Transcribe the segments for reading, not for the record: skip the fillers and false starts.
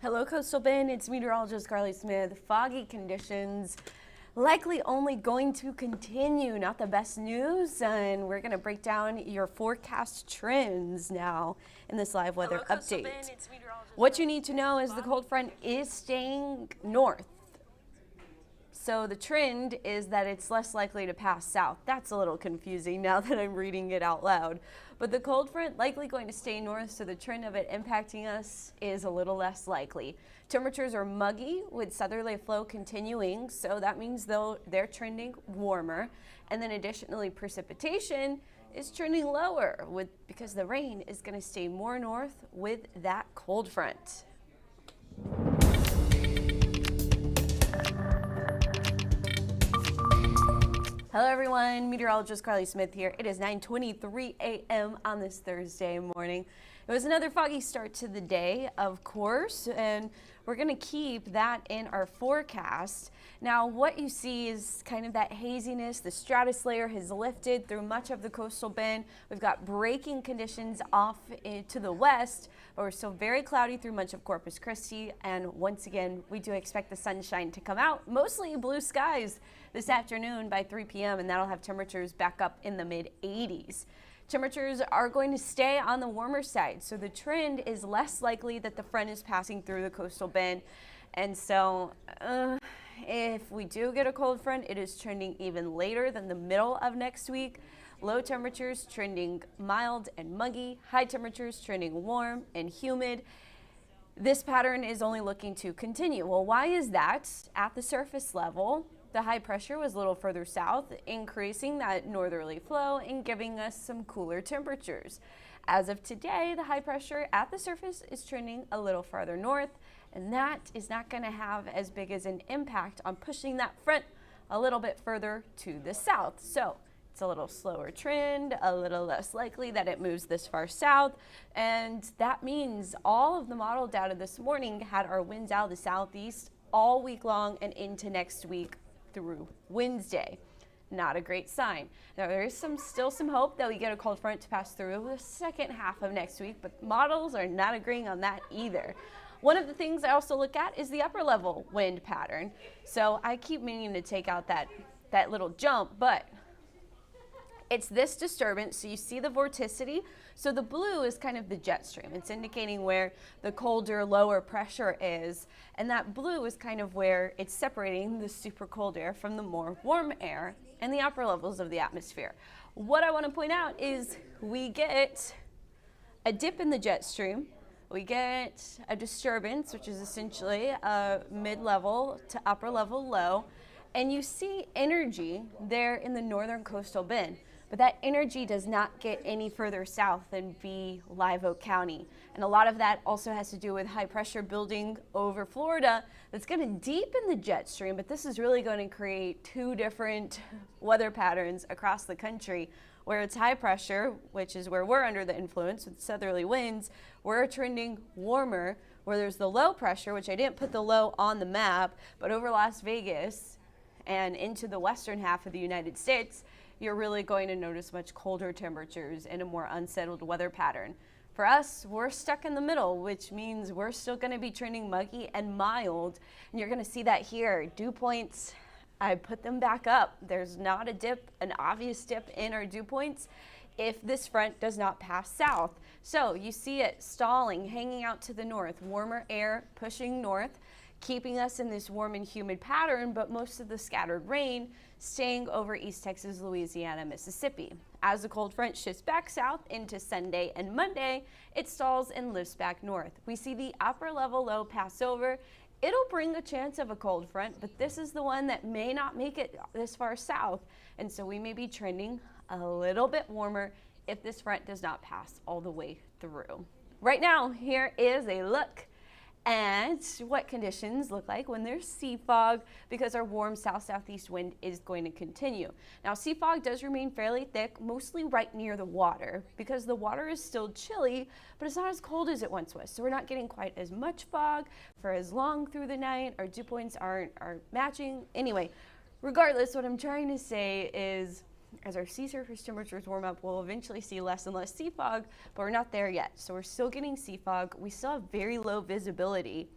Hello, Coastal Bend. It's meteorologist Carly Smith. Foggy conditions likely only going to continue. Not the best news, and we're going to break down your forecast trends now in this live weather update. What you need to know is the cold front is staying north. So the trend is that it's less likely to pass south. That's a little confusing now that I'm reading it out loud. But the cold front likely going to stay north, so the trend of it impacting us is a little less likely. Temperatures are muggy with southerly flow continuing, so that means they're trending warmer. And then additionally, precipitation is trending lower because the rain is going to stay more north with that cold front. Hello everyone, meteorologist Carly Smith here. It is 9:23 a.m. on this Thursday morning. It was another foggy start to the day, of course, and we're going to keep that in our forecast. Now, what you see is kind of that haziness. The stratus layer has lifted through much of the coastal bend. We've got breaking conditions off to the west, but we're still very cloudy through much of Corpus Christi. And once again, we do expect the sunshine to come out, mostly blue skies this afternoon by 3 p.m., and that'll have temperatures back up in the mid-80s. Temperatures are going to stay on the warmer side, so the trend is less likely that the front is passing through the coastal bend. And so if we do get a cold front, it is trending even later than the middle of next week. Low temperatures trending mild and muggy, high temperatures trending warm and humid. This pattern is only looking to continue. Well, why is that? At the surface level, the high pressure was a little further south, increasing that northerly flow and giving us some cooler temperatures. As of today, the high pressure at the surface is trending a little farther north, and that is not going to have as big as an impact on pushing that front a little bit further to the south. So it's a little slower trend, a little less likely that it moves this far south, and that means all of the model data this morning had our winds out of the southeast all week long and into next week through Wednesday. Not a great sign. Now there is still some hope that we get a cold front to pass through the second half of next week, but models are not agreeing on that either. One of the things I also look at is the upper level wind pattern. So I keep meaning to take out that little jump, but it's this disturbance. So you see the vorticity. So the blue is kind of the jet stream. It's indicating where the colder, lower pressure is. And that blue is kind of where it's separating the super cold air from the more warm air and the upper levels of the atmosphere. What I want to point out is we get a dip in the jet stream. We get a disturbance, which is essentially a mid-level to upper level low. And you see energy there in the northern coastal bend. But that energy does not get any further south than Live Oak County. And a lot of that also has to do with high pressure building over Florida that's going to deepen the jet stream, but this is really going to create two different weather patterns across the country where it's high pressure, which is where we're under the influence with southerly winds. We're trending warmer, where there's the low pressure, which I didn't put the low on the map, but over Las Vegas and into the western half of the United States, you're really going to notice much colder temperatures and a more unsettled weather pattern. For us, we're stuck in the middle, which means we're still going to be trending muggy and mild. And you're going to see that here. Dew points, I put them back up. There's not a dip, an obvious dip in our dew points if this front does not pass south. So you see it stalling, hanging out to the north, warmer air pushing north, keeping us in this warm and humid pattern, but most of the scattered rain staying over East Texas, Louisiana, Mississippi. As the cold front shifts back south into Sunday and Monday, it stalls and lifts back north. We see the upper level low pass over. It'll bring a chance of a cold front, but this is the one that may not make it this far south, and so we may be trending a little bit warmer if this front does not pass all the way through. Right now, here is a look and what conditions look like when there's sea fog, because our warm south-southeast wind is going to continue. Now, sea fog does remain fairly thick, mostly right near the water, because the water is still chilly, but it's not as cold as it once was. So we're not getting quite as much fog for as long through the night. Our dew points aren't matching. Anyway, regardless, what I'm trying to say is as our sea surface temperatures warm up, we'll eventually see less and less sea fog, but we're not there yet. So we're still getting sea fog. We still have very low visibility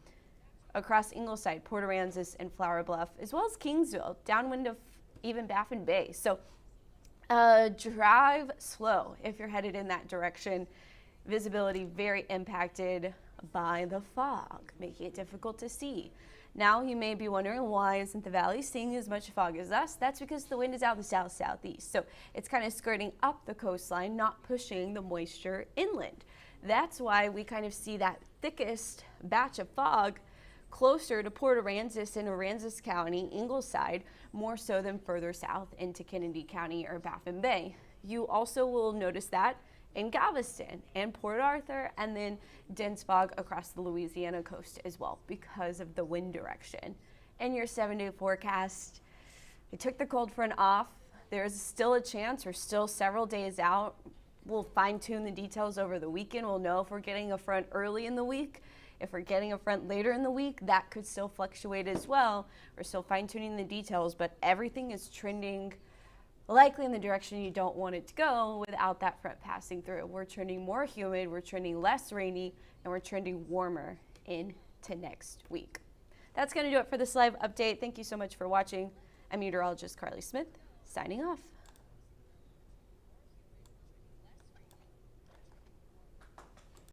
across Ingleside, Port Aransas, and Flower Bluff, as well as Kingsville, downwind of even Baffin Bay. So drive slow if you're headed in that direction. Visibility very impacted by the fog, making it difficult to see. Now you may be wondering, why isn't the valley seeing as much fog as us? That's because the wind is out of the south-southeast. So it's kind of skirting up the coastline, not pushing the moisture inland. That's why we kind of see that thickest batch of fog closer to Port Aransas in Aransas County, Ingleside, more so than further south into Kennedy County or Baffin Bay. You also will notice that in Galveston and Port Arthur, and then dense fog across the Louisiana coast as well because of the wind direction. In your 7-day forecast, we took the cold front off. There's still a chance, we're still several days out. We'll fine tune the details over the weekend. We'll know if we're getting a front early in the week. If we're getting a front later in the week, that could still fluctuate as well. We're still fine tuning the details, but everything is trending likely in the direction you don't want it to go without that front passing through. We're trending more humid, we're trending less rainy, and we're trending warmer into next week. That's going to do it for this live update. Thank you so much for watching. I'm meteorologist Carly Smith, signing off.